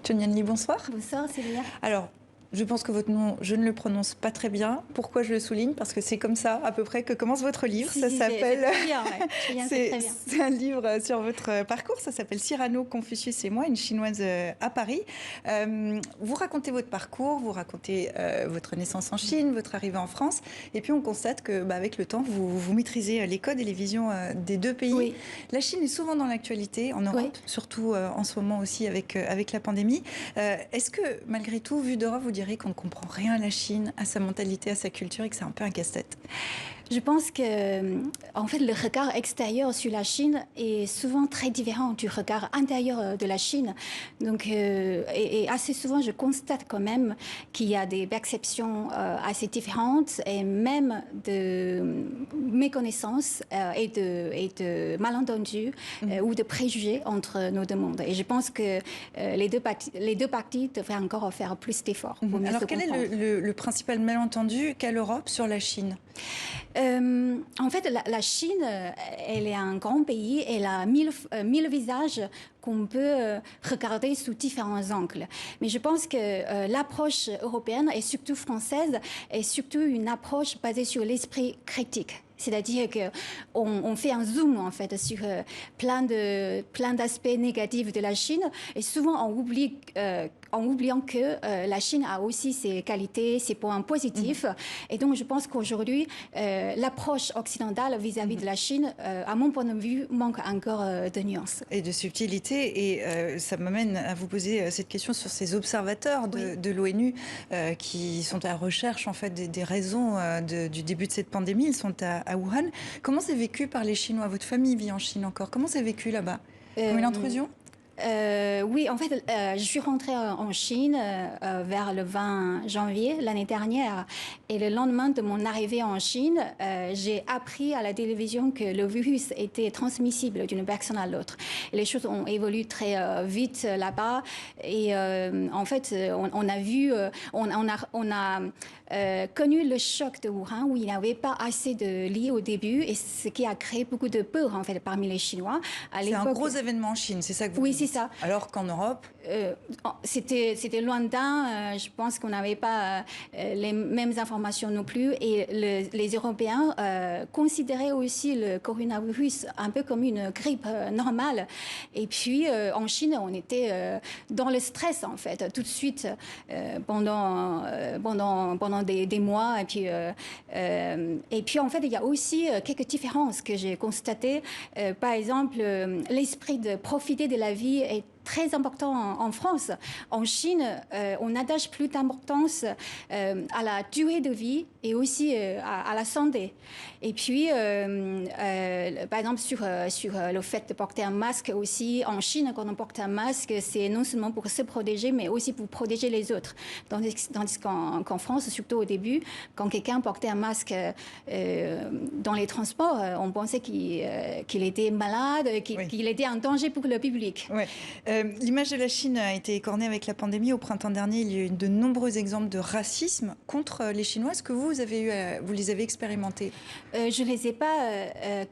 Chen Yanli, bonsoir. Bonsoir Célia. Alors, je pense que votre nom, je ne le prononce pas très bien. Pourquoi je le souligne? Parce que c'est comme ça, à peu près, que commence votre livre. Ça s'appelle... C'est un livre sur votre parcours. Ça s'appelle Cyrano, Confucius et moi, une chinoise à Paris. Vous racontez votre parcours, vous racontez votre naissance en Chine, votre arrivée en France. Et puis, on constate que, avec le temps, vous maîtrisez les codes et les visions des deux pays. Oui. La Chine est souvent dans l'actualité, en Europe, oui. Surtout en ce moment aussi avec la pandémie. Est-ce que, malgré tout, vu d'Europe, vous direz qu'on ne comprend rien à la Chine, à sa mentalité, à sa culture et que c'est un peu un casse-tête? Je pense que, en fait, le regard extérieur sur la Chine est souvent très différent du regard intérieur de la Chine. Donc, et assez souvent, je constate quand même qu'il y a des perceptions assez différentes et même de méconnaissances et de malentendus ou de préjugés entre nos deux mondes. Et je pense que les deux parties devraient encore faire plus d'efforts. Alors, quel est le principal malentendu qu'a l'Europe sur la Chine? En fait, la Chine, elle est un grand pays, elle a mille visages qu'on peut regarder sous différents angles. Mais je pense que l'approche européenne et surtout française est surtout une approche basée sur l'esprit critique. C'est-à-dire qu'on fait un zoom en fait sur plein d'aspects négatifs de la Chine et souvent on oublie en oubliant que la Chine a aussi ses qualités, ses points positifs. Et donc je pense qu'aujourd'hui l'approche occidentale vis-à-vis de la Chine, à mon point de vue, manque encore de nuances. Et de subtilité. Et ça m'amène à vous poser cette question sur ces observateurs de l'ONU qui sont à la recherche en fait des raisons du début de cette pandémie. Ils sont à Wuhan. Comment c'est vécu par les Chinois? Votre famille vit en Chine encore. Comment c'est vécu là-bas? Comme une intrusion? Oui, en fait, je suis rentrée en Chine vers le 20 janvier l'année dernière. Et le lendemain de mon arrivée en Chine, j'ai appris à la télévision que le virus était transmissible d'une personne à l'autre. Les choses ont évolué très vite là-bas. Et en fait, on a connu le choc de Wuhan où il n'y avait pas assez de lits au début. Et ce qui a créé beaucoup de peur en fait, parmi les Chinois. C'est un gros événement en Chine, c'est ça que vous dites? Oui, c'est ça. Alors qu'en Europe c'était lointain. Je pense qu'on n'avait pas les mêmes informations non plus. Et les Européens considéraient aussi le coronavirus un peu comme une grippe normale. Et puis, en Chine, on était dans le stress, en fait, tout de suite, pendant des mois. Et puis, en fait, il y a aussi quelques différences que j'ai constatées. Par exemple, l'esprit de profiter de la vie est très important en France. En Chine, on attache plus d'importance à la durée de vie et aussi à la santé. Et puis, par exemple, sur le fait de porter un masque aussi, en Chine, quand on porte un masque, c'est non seulement pour se protéger, mais aussi pour protéger les autres. Tandis qu'en France, surtout au début, quand quelqu'un portait un masque dans les transports, on pensait qu'il était malade, qu'il était un danger pour le public. Oui. L'image de la Chine a été écornée avec la pandémie. Au printemps dernier, il y a eu de nombreux exemples de racisme contre les Chinois. Est-ce que vous les avez expérimentés? Je ne les ai pas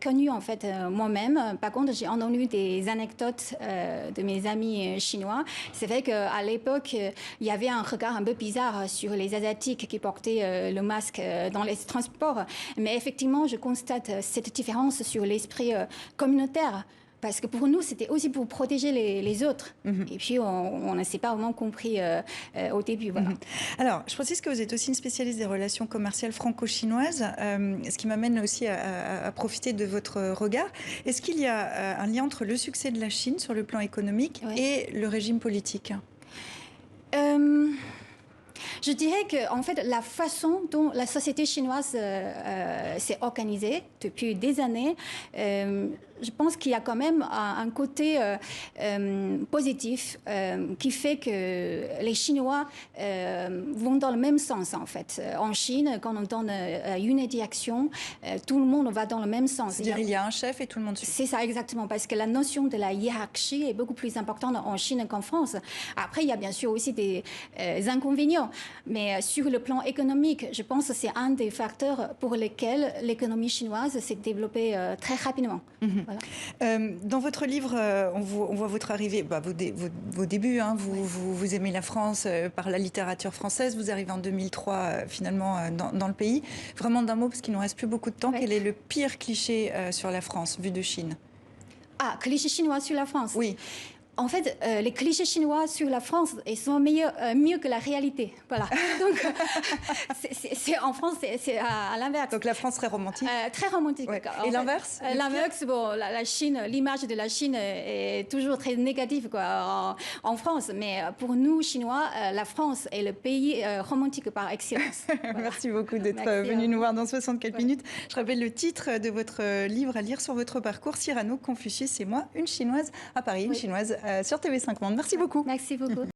connus, en fait, moi-même. Par contre, j'ai entendu des anecdotes de mes amis chinois. C'est vrai qu'à l'époque, il y avait un regard un peu bizarre sur les Asiatiques qui portaient le masque dans les transports. Mais effectivement, je constate cette différence sur l'esprit communautaire. Parce que pour nous, c'était aussi pour protéger les autres. Et puis, on ne s'est pas vraiment compris au début. Voilà. Alors, je précise que vous êtes aussi une spécialiste des relations commerciales franco-chinoises, ce qui m'amène aussi à profiter de votre regard. Est-ce qu'il y a un lien entre le succès de la Chine sur le plan économique et le régime politique? Je dirais que, en fait, la façon dont la société chinoise s'est organisée depuis des années, je pense qu'il y a quand même un côté positif qui fait que les Chinois vont dans le même sens, en fait. En Chine, quand on donne une direction, tout le monde va dans le même sens. C'est-à-dire il y a un chef et tout le monde suit. C'est ça, exactement, parce que la notion de la hiérarchie est beaucoup plus importante en Chine qu'en France. Après, il y a bien sûr aussi des inconvénients, mais sur le plan économique, je pense que c'est un des facteurs pour lesquels l'économie chinoise s'est développée très rapidement. Voilà. Dans votre livre, on voit votre arrivée, vos débuts. Hein, vous aimez la France par la littérature française. Vous arrivez en 2003 finalement dans le pays. Vraiment d'un mot, parce qu'il ne nous reste plus beaucoup de temps. Quel est le pire cliché sur la France, vu de Chine? Ah, cliché chinois sur la France. Oui. En fait, les clichés chinois sur la France, ils sont mieux que la réalité. Voilà. Donc, en France, c'est à l'inverse. Donc la France serait romantique. Très romantique. Ouais. Et l'inverse? L'inverse, bon, la Chine, l'image de la Chine est toujours très négative en France. Mais pour nous, Chinois, la France est le pays romantique par excellence. Voilà. Merci beaucoup d'être venu nous voir dans 64 minutes. Je rappelle le titre de votre livre à lire sur votre parcours, Cyrano, Confucius et moi, une Chinoise à Paris, une Chinoise sur TV5 Monde. Merci beaucoup. Merci beaucoup.